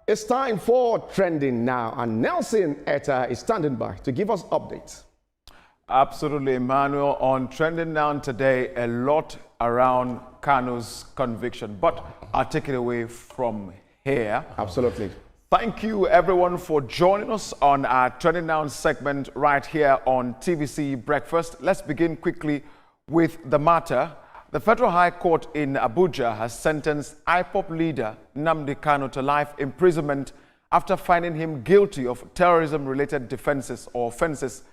It's time for Trending Now, and Nelson Etta is standing by to give us updates. Absolutely, Emmanuel. On Trending Now today, a lot around Kanu's conviction, but I'll take it away from here. Absolutely. Thank you, everyone, for joining us on our Trending Now segment right here on TVC Breakfast. Let's begin quickly with the matter. The Federal High Court in Abuja has sentenced IPOB leader Nnamdi Kanu to life imprisonment after finding him guilty of terrorism-related offenses.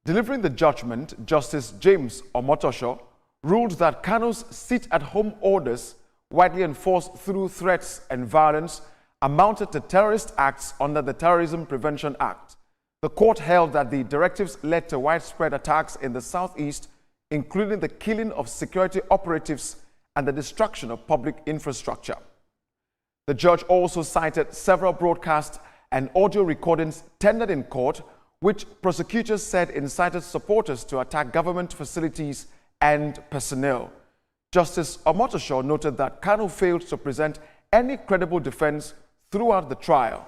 Delivering the judgment, Justice James Omotosho ruled that Kanu's sit-at-home orders, widely enforced through threats and violence, amounted to terrorist acts under the Terrorism Prevention Act. The court held that the directives led to widespread attacks in the southeast, including the killing of security operatives and the destruction of public infrastructure. The judge also cited several broadcast and audio recordings tendered in court, which prosecutors said incited supporters to attack government facilities and personnel. Justice Omotosho noted that Kanu failed to present any credible defense throughout the trial.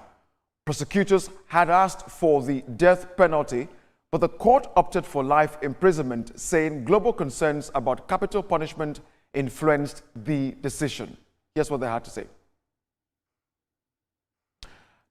Prosecutors had asked for the death penalty, but the court opted for life imprisonment, saying global concerns about capital punishment influenced the decision. Here's what they had to say.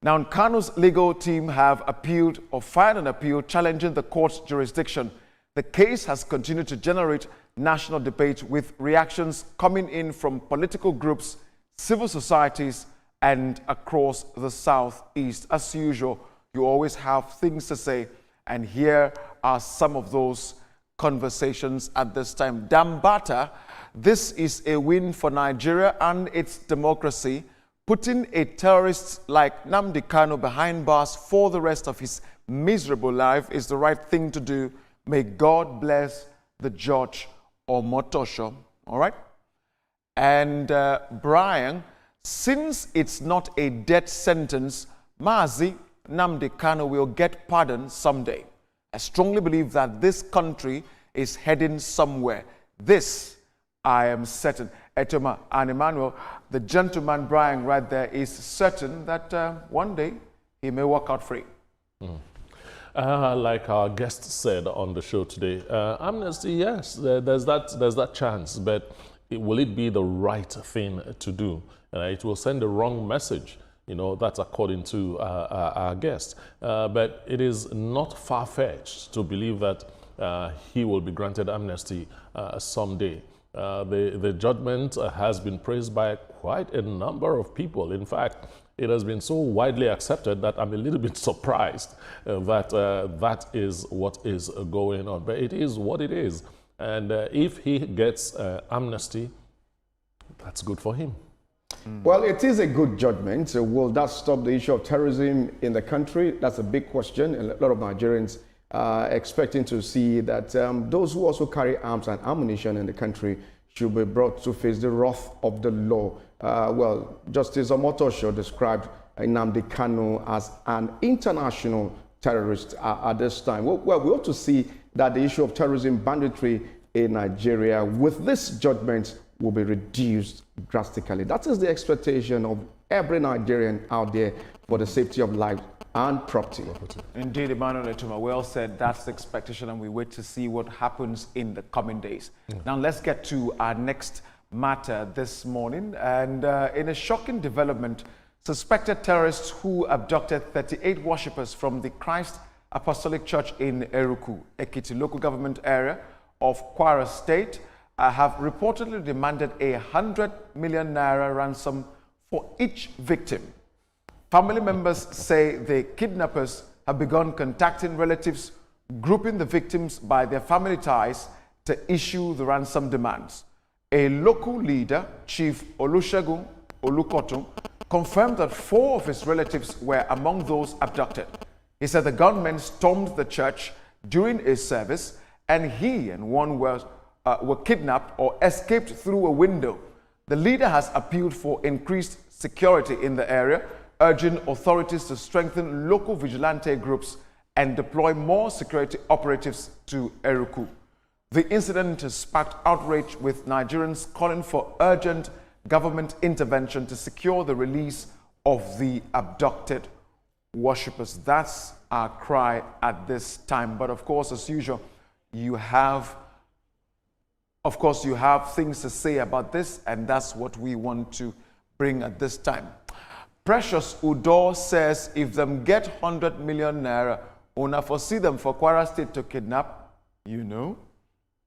Now, Kanu's legal team have appealed or filed an appeal challenging the court's jurisdiction. The case has continued to generate national debate, with reactions coming in from political groups, civil societies, and across the southeast. As usual, you always have things to say, and here are some of those conversations at this time. Dambata, this is a win for Nigeria and its democracy. Putting a terrorist like Nnamdi Kanu behind bars for the rest of his miserable life is the right thing to do. May God bless the judge Omotosho. All right? And Brian, since it's not a death sentence, Mazi Nnamdi Kanu will get pardon someday. I strongly believe that this country is heading somewhere. This, I am certain. Etoma and Emmanuel, the gentleman Brian right there, is certain that one day he may walk out free. Like our guest said on the show today, amnesty, yes, there's that chance, but will it be the right thing to do? It will send the wrong message. You know, that's according to our guest. But it is not far-fetched to believe that he will be granted amnesty someday. The judgment has been praised by quite a number of people. In fact, it has been so widely accepted that I'm a little bit surprised that that is what is going on. But it is what it is. And if he gets amnesty, that's good for him. Well, it is a good judgment. Will that stop the issue of terrorism in the country? That's a big question. And a lot of Nigerians are expecting to see that those who also carry arms and ammunition in the country should be brought to face the wrath of the law. Well, Justice Omotosho described Nnamdi Kanu as an international terrorist at this time. Well, we ought to see that the issue of terrorism banditry in Nigeria with this judgment will be reduced drastically. That is the expectation of every Nigerian out there for the safety of life and property. Indeed, Emmanuel Etoma, well said. That's the expectation, and we wait to see what happens in the coming days. Now, let's get to our next matter this morning. And in a shocking development, suspected terrorists who abducted 38 worshippers from the Christ Apostolic Church in Eruku, Ekiti local government area of Kwara State, have reportedly demanded 100 million naira ransom for each victim. Family members say the kidnappers have begun contacting relatives, grouping the victims by their family ties to issue the ransom demands. A local leader, Chief Olusegun Olukotu, confirmed that 4 of his relatives were among those abducted. He said the gunmen stormed the church during a service, and he and one were kidnapped or escaped through a window. The leader has appealed for increased security in the area, urging authorities to strengthen local vigilante groups and deploy more security operatives to Eruku. The incident has sparked outrage, with Nigerians calling for urgent government intervention to secure the release of the abducted worshippers. That's our cry at this time. But of course, as usual, you have things to say about this, and that's what we want to bring at this time. Precious Udo says, if them get 100 million naira, una foresee them for Kwara State to kidnap, you know.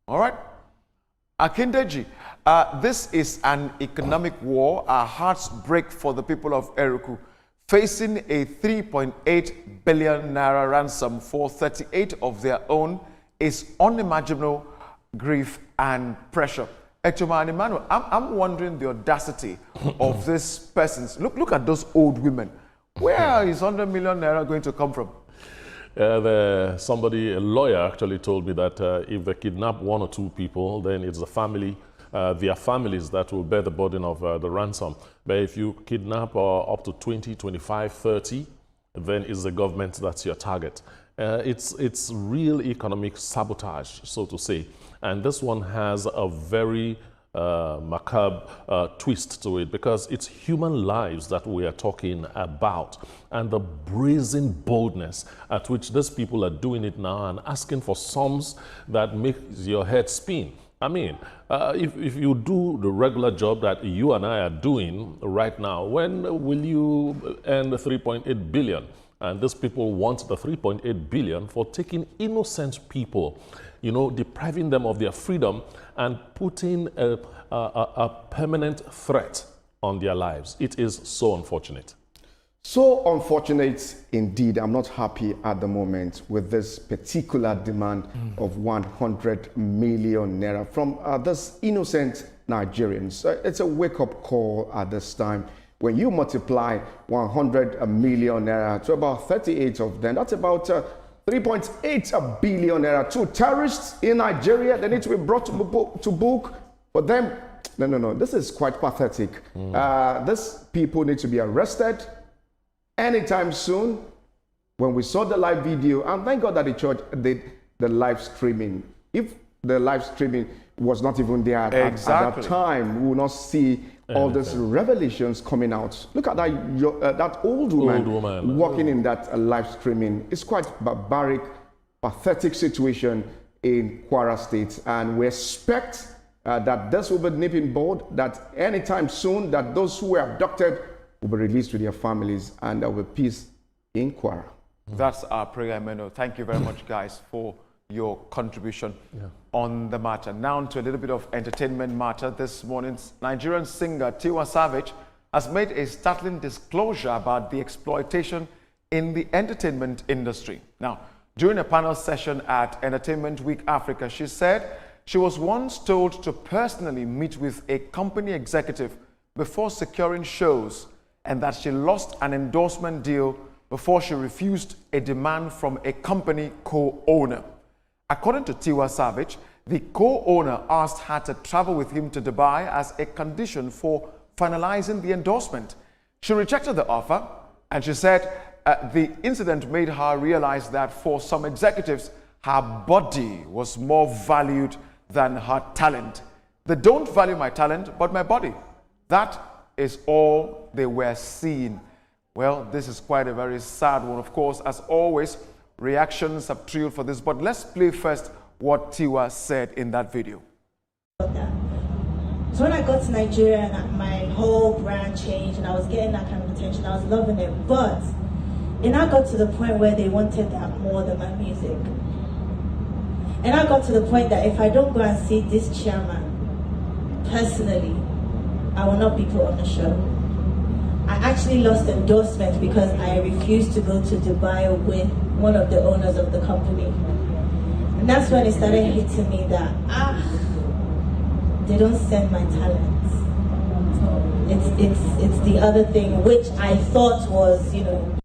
All right. Akindeji, this is an economic war. Our hearts break for the people of Eruku, facing a 3.8 billion naira ransom for 38 of their own is unimaginable grief and pressure. Echoma Emmanuel, I'm wondering the audacity of these persons. Look at those old women. Where is 100 million naira going to come from? A lawyer actually told me that if they kidnap one or two people, then it's the family, their families that will bear the burden of the ransom. But if you kidnap up to 20, 25, 30, then it's the government that's your target. It's real economic sabotage, so to say. And this one has a very macabre twist to it, because it's human lives that we are talking about, and the brazen boldness at which these people are doing it now and asking for sums that makes your head spin. I mean, if you do the regular job that you and I are doing right now, when will you earn the 3.8 billion? And these people want the 3.8 billion for taking innocent people, you know, depriving them of their freedom and putting a permanent threat on their lives. It is so unfortunate. So unfortunate indeed. I'm not happy at the moment with this particular demand of 100 million naira from this innocent Nigerians. It's a wake-up call at this time. When you multiply 100 million naira to about 38 of them, that's about 3.8 billion naira to terrorists in Nigeria. They need to be brought to book. For them, no, this is quite pathetic. These people need to be arrested anytime soon. When we saw the live video, and thank God that the church did the live streaming. If the live streaming was not even there at that time, we will not see all these revelations coming out. Look at that old woman walking in that live streaming. It's quite barbaric, pathetic situation in Kwara State, and we expect that this will be nipping board, that anytime soon that those who were abducted will be released to their families, and there will be peace in Kwara. That's our prayer, Meno. Thank you very much, guys, for your contribution on the matter. Now to a little bit of entertainment matter. This morning, Nigerian singer Tiwa Savage has made a startling disclosure about the exploitation in the entertainment industry. Now, during a panel session at Entertainment Week Africa, she said she was once told to personally meet with a company executive before securing shows, and that she lost an endorsement deal before she refused a demand from a company co-owner. According to Tiwa Savage, the co-owner asked her to travel with him to Dubai as a condition for finalizing the endorsement. She rejected the offer, and she said the incident made her realize that for some executives, her body was more valued than her talent. They don't value my talent, but my body. That is all they were seeing. Well, this is quite a very sad one. Of course, as always, reactions have trailed for this, but let's play first what Tiwa said in that video. So when I got to Nigeria, and my whole brand changed, and I was getting that kind of attention, I was loving it. But it now got to the point where they wanted that more than my music. And I got to the point that if I don't go and see this chairman personally, I will not be put on the show. I actually lost endorsement because I refused to go to Dubai with one of the owners of the company. And that's when it started hitting me that, they don't send my talents. It's the other thing, which I thought was, you know.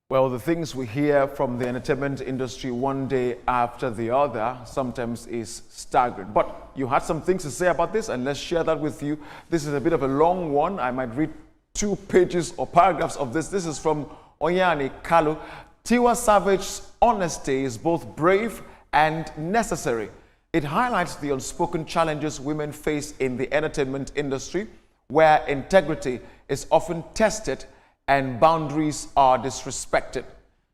Well, the things we hear from the entertainment industry one day after the other sometimes is staggering. But you had some things to say about this, and let's share that with you. This is a bit of a long one. I might read 2 pages or paragraphs of this. This is from Onyani Kalu. Tiwa Savage's honesty is both brave and necessary. It highlights the unspoken challenges women face in the entertainment industry, where integrity is often tested and boundaries are disrespected.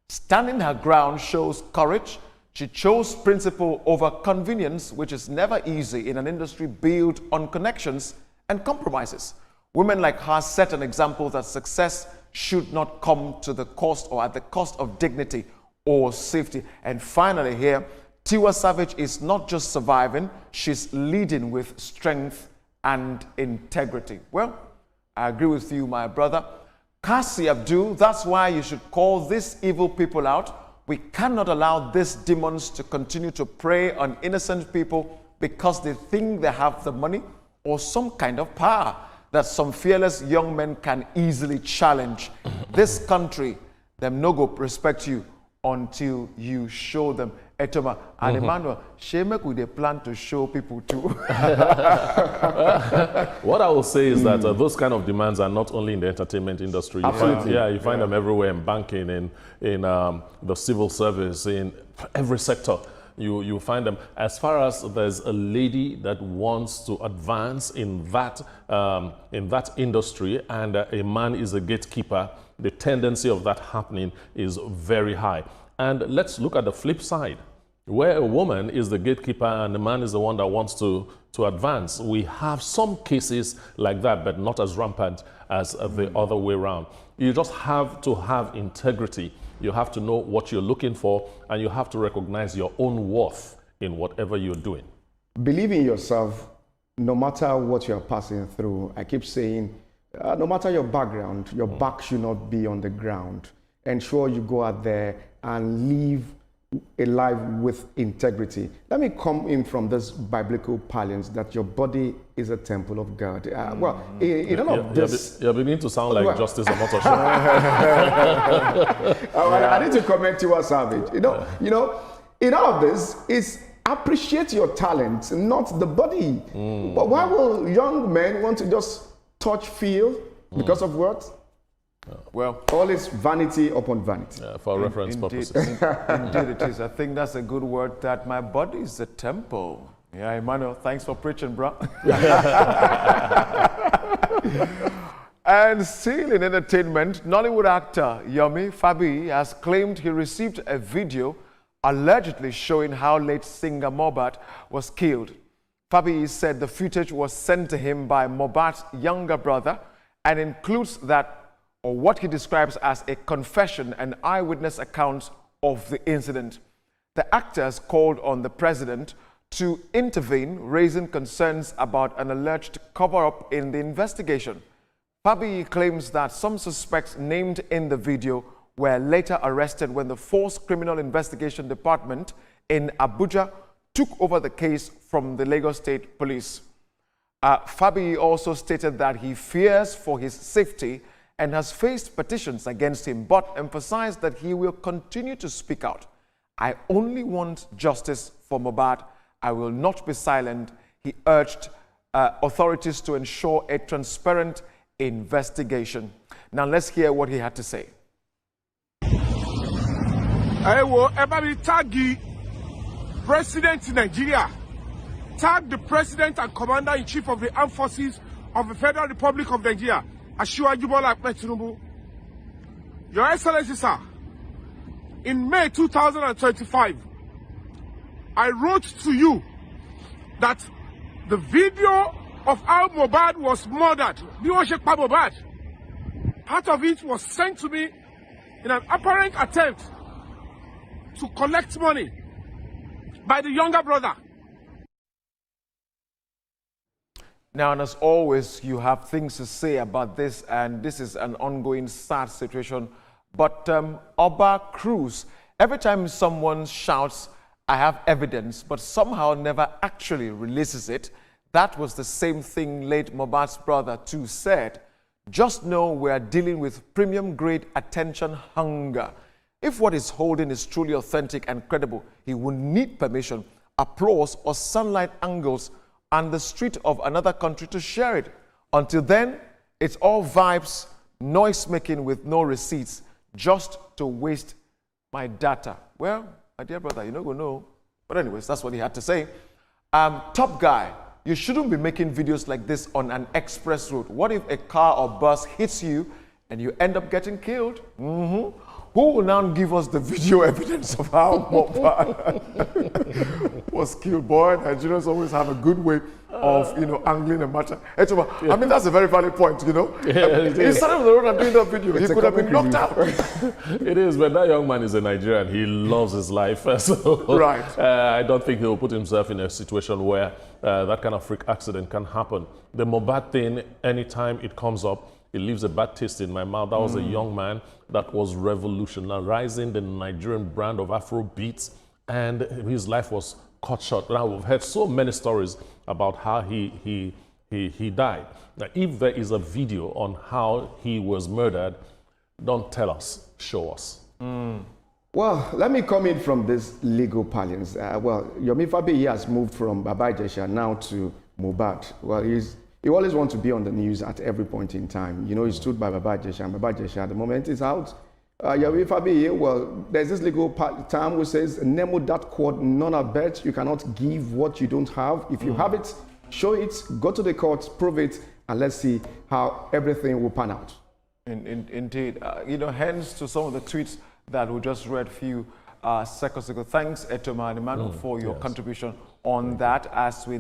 Standing her ground shows courage. She chose principle over convenience, which is never easy in an industry built on connections and compromises. Women like her set an example that success should not come to the cost or at the cost of dignity or safety. And finally here, Tiwa Savage is not just surviving, she's leading with strength and integrity. Well, I agree with you, my brother. Kasi Abdul, that's why you should call these evil people out. We cannot allow these demons to continue to prey on innocent people because they think they have the money or some kind of power that some fearless young men can easily challenge. This country, them no go respect you until you show them. Etoma and Emmanuel, shame we they plan to show people too. What I will say is that those kind of demands are not only in the entertainment industry. You find them everywhere in banking, in the civil service, in every sector. You find them. As far as there's a lady that wants to advance in that industry, and a man is a gatekeeper, the tendency of that happening is very high. And let's look at the flip side, where a woman is the gatekeeper and the man is the one that wants to advance. We have some cases like that, but not as rampant as the other way around. You just have to have integrity. You have to know what you're looking for, and you have to recognize your own worth in whatever you're doing. Believe in yourself, no matter what you're passing through. I keep saying, no matter your background, your back should not be on the ground. Ensure you go out there and live a life with integrity. Let me come in from this biblical parlance that your body is a temple of God. Well, in all of this... You're beginning to sound like Justice Omotoso. I need to comment to Savage. You know, in all of this, it's appreciate your talent, not the body. But why will young men want to just touch, feel, because of what? Well, all is vanity upon vanity. For reference purposes. Indeed it is. I think that's a good word, that my body is a temple. Yeah, Emmanuel, thanks for preaching, bro. And still in entertainment, Nollywood actor Yomi Fabi has claimed he received a video allegedly showing how late singer Mohbad was killed. Fabi said the footage was sent to him by Mohbad's younger brother and includes that, or what he describes as a confession and eyewitness account of the incident. The actors called on the president to intervene, raising concerns about an alleged cover-up in the investigation. Fabi claims that some suspects named in the video were later arrested when the Force Criminal Investigation Department in Abuja took over the case from the Lagos State Police. Fabi also stated that he fears for his safety and has faced petitions against him, but emphasized that he will continue to speak out. I only want justice for Mohbad. I will not be silent. He urged authorities to ensure a transparent investigation. Now let's hear what he had to say. I will ever tag the President in Nigeria. Tag the President and Commander-in-Chief of the Armed Forces of the Federal Republic of Nigeria, Asiwaju Bola Ahmed Tinubu. Your Excellency, sir, in May 2025, I wrote to you that the video of how Mohbad was murdered, part of it was sent to me in an apparent attempt to collect money by the younger brother. Now, and as always, you have things to say about this, and this is an ongoing sad situation. But Oba Cruz, every time someone shouts, I have evidence, but somehow never actually releases it, that was the same thing late Mohbad's brother too said. Just know we are dealing with premium grade attention hunger. If what he's holding is truly authentic and credible, he would need permission, applause, or sunlight angles and the street of another country to share it. Until then, it's all vibes, noise making with no receipts, just to waste my data. Well, my dear brother, you're not going to know. But anyways, that's what he had to say. Top guy, you shouldn't be making videos like this on an express road. What if a car or bus hits you and you end up getting killed? Who will now give us the video evidence of how Mohbad was killed? Boy, Nigerians always have a good way of, angling a matter. I mean, that's a very valid point, He started on the road and doing that video. He could have been knocked out. It is, but that young man is a Nigerian. He loves his life. So right. I don't think he'll put himself in a situation where that kind of freak accident can happen. The Mohbad thing, anytime it comes up, it leaves a bad taste in my mouth. That was a young man that was revolutionizing the Nigerian brand of Afro beats, and his life was cut short. Now, we've heard so many stories about how he died. Now, if there is a video on how he was murdered, don't tell us, show us. Well, let me come in from this legal parlance. Yomi Fabiyi has moved from Baba Ijesha now to Mohbad. Well, he always wants to be on the news at every point in time. He stood by Baba Ijesha, and Baba Ijesha at the moment is out. Yomi Fabiyi, well, there's this legal term which says, Nemo dat quod non habet. You cannot give what you don't have. If you have it, show it, go to the court, prove it, and let's see how everything will pan out. Indeed. Hence to some of the tweets that we just read a few seconds ago. Thanks, Etoma and Emmanuel, for your contribution on that as we